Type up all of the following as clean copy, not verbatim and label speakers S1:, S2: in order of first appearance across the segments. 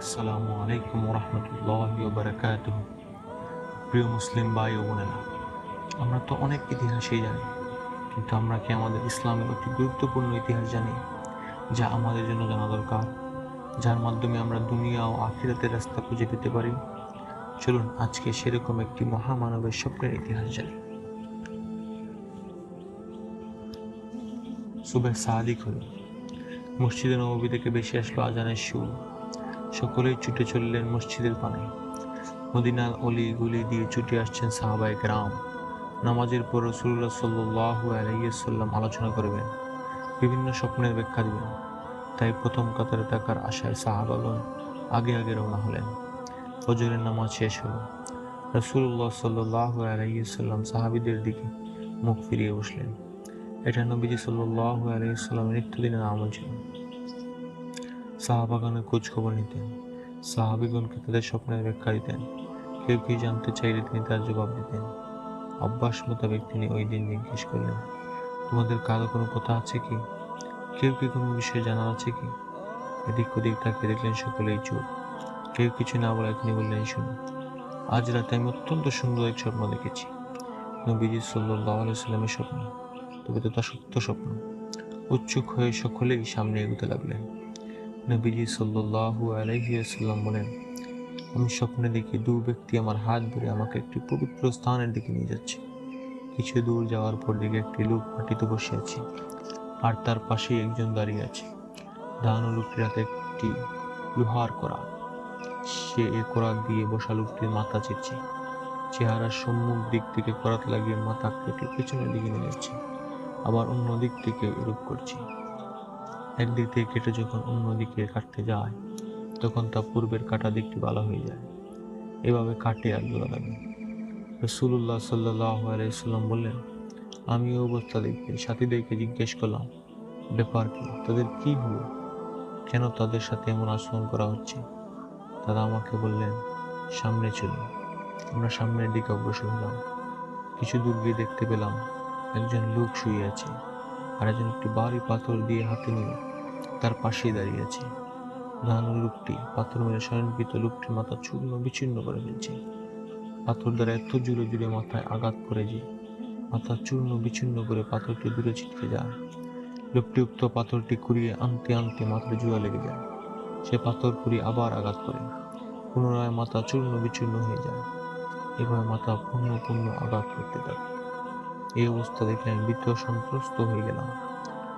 S1: আসসালামু আলাইকুম রহমতুল্লাহি ওয়া বারাকাতুহু। প্রিয় মুসলিম ভাই ও বোনেরা, আমরা তো অনেক ইতিহাসই জানি, কিন্তু আমরা কি আমাদের ইসলামের অতি গুরুত্বপূর্ণ ইতিহাস জানি, যা আমাদের জন্য জানা দরকার, যার মাধ্যমে আমরা দুনিয়া ও আখিরাতের রাস্তা খুঁজে পেতে পারি? চলুন আজকে সেরকম একটি মহামানবের স্বপ্নের ইতিহাস জানি। সুবহ সাদিক হলো, মসজিদে নববী থেকে বেশি আসলো আজানের সুর। সকলেই ছুটে চললেন মসজিদের পানে। মদিনার অলি গলি দিয়ে ছুটে আসছেন সাহাবায়ে কেরাম। নামাজের পর রাসূলুল্লাহ সাল্লাল্লাহু আলাইহি ওয়াসাল্লাম আলোচনা করবেন, বিভিন্ন স্বপ্নের ব্যাখ্যা দিবেন। তাই প্রথম কাতারে থাকার আশায় সাহাবাগণ আগে আগে রওনা হলেন। ফজরের নামাজ শেষ হলো। রাসূলুল্লাহ সাল্লাল্লাহু আলাইহি ওয়াসাল্লাম সাহাবীদের দিকে মুখ ফিরিয়ে বসলেন। এটা নবীজি সাল্লাল্লাহু আলাইহি ওয়াসাল্লামের নিত্যদিনের আমল ছিল। সাহাবাগণের খোঁজ খবর নিতেন, সাহাবীগণকে তাদের স্বপ্নের ব্যাখ্যা দিতেন। কেউ কেউ জানতে চাইলে তিনি তার জবাব দিতেন। অভ্যাস মোতাবেক তিনি ওই দিন জিজ্ঞেস করলেন, তোমাদের কারো কোনো কথা আছে কি? কেউ কি কোনো বিষয় জানার আছে কি? এদিক ওদিক তাকিয়ে দেখলেন সকলেই চুপ। কেউ কিছু না বলে তিনি বললেন, শুনুন, আজ রাতে আমি অত্যন্ত সুন্দর এক স্বপ্ন দেখেছি। নবীজি সাল্লাল্লাহু আলাইহি সাল্লামের স্বপ্ন, তবে তো তা সত্য স্বপ্ন। উৎসুক হয়ে সকলেই সামনে এগোতে লাগলেন। নবীজি সাল্লাল্লাহু আলাইহি ওয়াসাল্লাম বলেন, আমি স্বপ্নে দেখি দু ব্যক্তি আমার হাত ধরে আমাকে একটি পবিত্র স্থানের দিকে নিয়ে যাচ্ছে। কিছু দূর যাওয়ার পর দিকে একটি লোক মাটিতে বসে আছে, আর তার পাশেই একজন দাঁড়িয়ে আছে। দাঁড়ানো লোকটির হাতে একটি লোহার করাত। সে এ করাত দিয়ে বসা লোকটির মাথা চিরছে। চেহারার সম্মুখ দিক থেকে করাত লাগিয়ে মাথা কেটে পেছনের দিকে নিয়ে যাচ্ছে, আবার অন্য দিক থেকে এরূপ করছে। একদিক থেকে কেটে যখন অন্য দিকে কাটতে যায়, তখন তা পূর্বের কাটা দিকটি ভালো হয়ে যায়। এভাবে কাটে আর জোড়া লাগে। রাসূলুল্লাহ সাল্লাল্লাহু আলাইহি সাল্লাম বললেন, আমি ওই অবস্থা দেখে সাথীদেরকে জিজ্ঞেস করলাম, ব্যাপার কি? তাদের কি হলো? কেন তাদের সাথে এমন আচরণ করা হচ্ছে? তারা আমাকে বললেন, সামনে চলুন। আমরা সামনের দিকে অগ্রসর হলাম। কিছু দূর গিয়ে দেখতে পেলাম একজন লোক শুয়ে আছে, আর একজন একটি ভারী পাথর দিয়ে হাতে নিয়ে তার পাশেই দাঁড়িয়ে আছে। দাঁড়ানো লোকটি পাথর মেরে শয়নকৃত লোকটির মাথা চূর্ণ বিচূর্ণ করে ফেলছে। পাথর দ্বারা এত জোরে জোরে মাথায় আঘাত করে যে মাথা চূর্ণ বিচূর্ণ করে পাথরটি দূরে ছিটকে যায়। লোকটি উক্ত পাথরটি কুড়িয়ে আনতে আনতে মাথায় জোড়া লেগে যায়। সে পাথর কুড়িয়ে আবার আঘাত করে, পুনরায় মাথা চূর্ণ বিচূর্ণ হয়ে যায়। এভাবে মাথা পূর্ণ পূর্ণ আঘাত করতে থাকে। এই অবস্থা দেখে আমি ভীত সন্ত্রস্ত হয়ে গেলাম।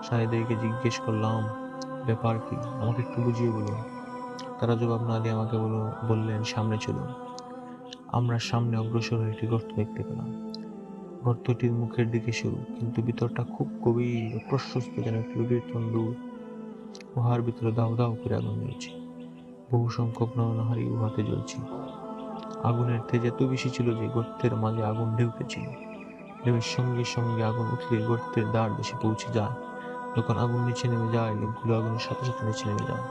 S1: সাহেবদেরকে জিজ্ঞেস করলাম, ব্যাপার কি? আমাকে একটু বুঝিয়ে বলুন। তারা জবাব না দিয়ে আমাকে বললেন, সামনে চলুন। আমরা সামনে অগ্রসর হয়ে একটি গর্ত দেখতে পেলাম। গর্তটির মুখের দিকে সরু, কিন্তু ভিতরটা খুব গভীর ও প্রশস্ত, যেন একটি গভীর তন্দুর। উহার ভিতরে দাউ দাউ করে আগুন জ্বলছে। বহু সংখ্যক নরনারী উহাতে জ্বলছে। আগুনের তেজ এত বেশি ছিল যে গর্তের মাঝে আগুন ঢেউকেছিল। ঢেউয়ের সঙ্গে সঙ্গে আগুন উঠলে গর্তের দ্বার দেশে পৌঁছে যায়। যখন আগুন নিচে নেমে যায়, লোকগুলো আগুনের সাথে সাথে নিচে নেমে যায়।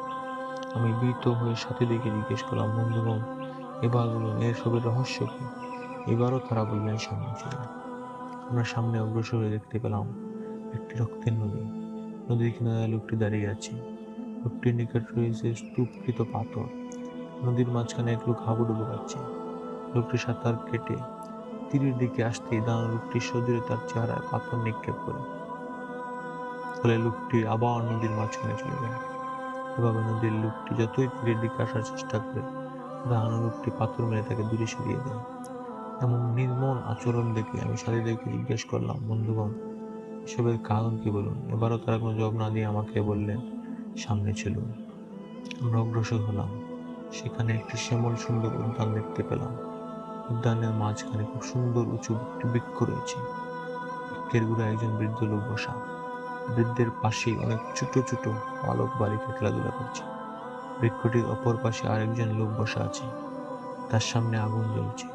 S1: আমি ভীত হয়ে সাথীদেরকে জিজ্ঞেস করলাম, বন্ধুগণ, এবার বলুন, এর সবের রহস্য কি? এবারও তারা বললেন, সামনে চলুন। আমরা সামনে অগ্রসর হয়ে দেখতে পেলাম একটি রক্তের নদী। নদীর কিনারে লোকটি দাঁড়িয়ে আছে। লোকটির নিকট রয়েছে স্তূপকৃত পাথর। নদীর মাঝখানে এক লোক হাবুডুবু খাচ্ছে। লোকটি সাঁতার কেটে তীরের দিকে আসতেই দাঁড়ানো লোকটি সজোরে তার চেহারায় পাথর নিক্ষেপ করে, ফলে লোকটি আবার নদীর মাঝখানে চলে যায়। এভাবে নদীর লোকটি যতই তীরের দিকে আসার চেষ্টা করে, দাঁড়ানো লোকটি পাথর মেরে তাকে দূরে সরিয়ে দেয়। এমন নির্মম আচরণ দেখে আমি সাথীদেরকে জিজ্ঞেস করলাম, বন্ধুগণ, এসবের কারণ কি বলুন। এবারও তারা কোনো জবাব না দিয়ে আমাকে বললেন, সামনে চলুন। আমরা অগ্রসর হলাম। সেখানে একটি শ্যামল সুন্দর উদ্যান দেখতে পেলাম। উদ্যানের মাঝখানে খুব সুন্দর উঁচু একটি বৃক্ষ রয়েছে। বৃক্ষের গোড়ায় একজন বৃদ্ধ লোক বসা। বৃদ্ধের পাশেই অনেক ছোট ছোট বালক বালিকা খেলাধুলা করছে। বৃক্ষটির অপর পাশে আরেকজন লোক বসা আছে, তার সামনে আগুন জ্বলছে।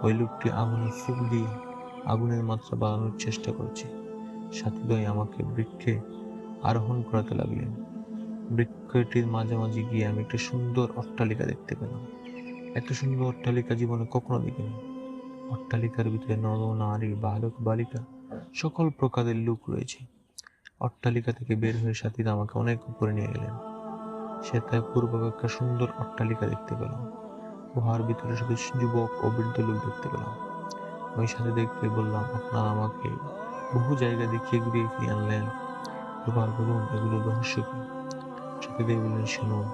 S1: ওই লোকটি আগুনে ফুঁক দিয়ে আগুনের মাত্রা বাড়ানোর চেষ্টা করছে। সাথীদ্বয় আমাকে বৃক্ষে আরোহণ করাতে লাগলেন। বৃক্ষটির মাঝামাঝি গিয়ে আমি একটা সুন্দর অট্টালিকা দেখতে পেলাম। এত সুন্দর অট্টালিকা জীবনে কখনো দেখিনি। অট্টালিকার ভিতরে নর নারী বালক বালিকা সকল প্রকারের লোক রয়েছে। অট্টালিকা থেকে বের হয়ে সাথীরা আমাকে অনেক উপরে নিয়ে গেলেন। সে তাই পূর্বাপেক্ষা সুন্দর অট্টালিকা দেখতে পেল। গুহার ভিতরে শুধু যুবক ও বৃদ্ধ লোক দেখতে পেলাম। আমি সাথীদেরকে বললাম, আপনারা আমাকে বহু জায়গা দেখিয়ে ঘুরিয়ে ফিরিয়ে আনলেন, এবার বলুন এগুলোর রহস্য কি? সাথীদের বললেন, শুনুন,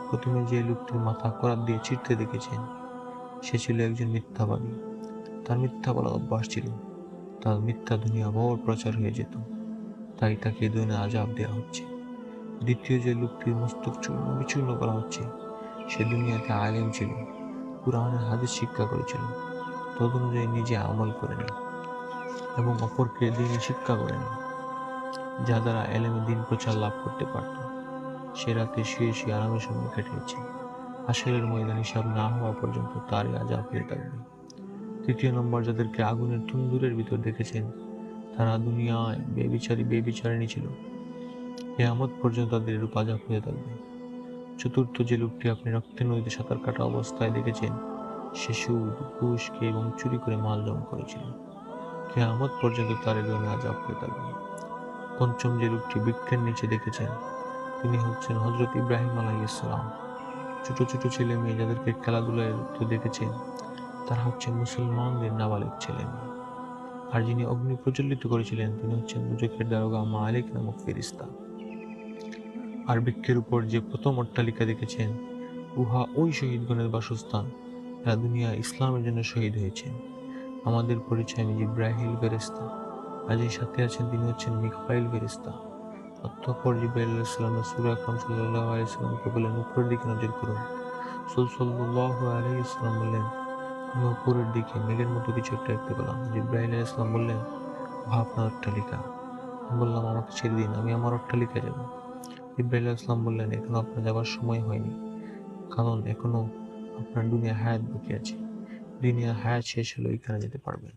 S1: প্রথমে যে লোকটির মাথা করাত দিয়ে চিরতে দেখেছেন, সে ছিল একজন মিথ্যাবাদী। তার মিথ্যা বলার অভ্যাস ছিল। তার মিথ্যা দুনিয়া ভর প্রচার হয়ে যেত, তাই তাকে এই দুনিয়ায় আযাব দেওয়া হচ্ছে। দ্বিতীয় যে লোকটির মস্তক চূর্ণ বিচূর্ণ করা হচ্ছে, সে দুনিয়াতে আলেম ছিল, কুরআনের হাদিস শিক্ষা করেছিল, তদনুযায়ী নিজে আমল করেনি এবং অপরকে দ্বীনের শিক্ষা করেনি, যা দ্বারা এলেমে দ্বীন প্রচার লাভ করতে পারত। সে রাতে শুয়ে শুয়ে আরামের সময় কাটিয়েছে। হাসরের ময়দান হিসাব না হওয়া পর্যন্ত তারই আযাব হয়ে থাকবে। তৃতীয় নম্বর যাদেরকে আগুনের তন্দুরের ভিতর দেখেছেন, তারা দুনিয়ায় বেবিচারিণী ছিল। কিয়ামত পর্যন্ত তাদের এরূপ আযাব হয়ে থাকবে। চতুর্থ যে লোকটি আপনি রক্তের নদীতে সাঁতার কাটা অবস্থায় দেখেছেন, সে সুদ, ঘুষ খেয়ে এবং চুরি করে মাল জমা করেছিল। কিয়ামত পর্যন্ত তার এ ধরনের আযাব হয়ে থাকবে। পঞ্চম যে লোকটি বৃক্ষের নিচে দেখেছেন, তিনি হচ্ছেন হযরত ইব্রাহিম আলাইহিস সালাম। ছোট ছোট ছেলে মেয়ে যাদেরকে খেলাধুলায় লিপ্ত দেখেছেন, তারা হচ্ছে মুসলমানদের নাবালিগ ছেলে মেয়ে। আর যিনি অগ্নি প্রজ্বলিত করেছিলেন, তিনি হচ্ছেন দুজকের দারোগা মালিক নামক ফেরেশতা। আর বৃক্ষের উপর যে প্রথম অট্টালিকা দেখেছেন, উহা ওই শহীদগণের বাসস্থান, যারা দুনিয়া ইসলামের জন্য শহীদ হয়েছেন। আমাদের পরিচয়, আমি জিব্রাইল ফেরেশতা, আর যিনি সাথে আছেন তিনি হচ্ছেন মিকাইল ফেরেশতা। অতঃপর জিব্রাইল আলাইহিস সালাম রাসূল আকরাম সাল্লাল্লাহু আলাইহি ওয়াসাল্লামকে বললেন, উপরের দিকে নজর করুন। রাসূল সাল্লাল্লাহু আলাইহি ওয়াসাল্লাম বললেন, আমি উপরের দিকে মেঘের মতো কিছু একটা দেখতে পেলাম। জিব্রাইল আলাইহিস সালাম বললেন, উহা আপনার অট্টালিকা। আমি বললাম, আমাকে ছেড়ে দিন, আমি আমার অট্টালিকায় যাব। জিব্রাইল আলাইহিস সালাম বললেন, এখনো আপনার যাবার সময় হয়নি, কারণ এখনো আপনার দুনিয়া হায়াত বাকি আছে। দুনিয়া হায়াত শেষ হলে ওইখানে যেতে পারবেন।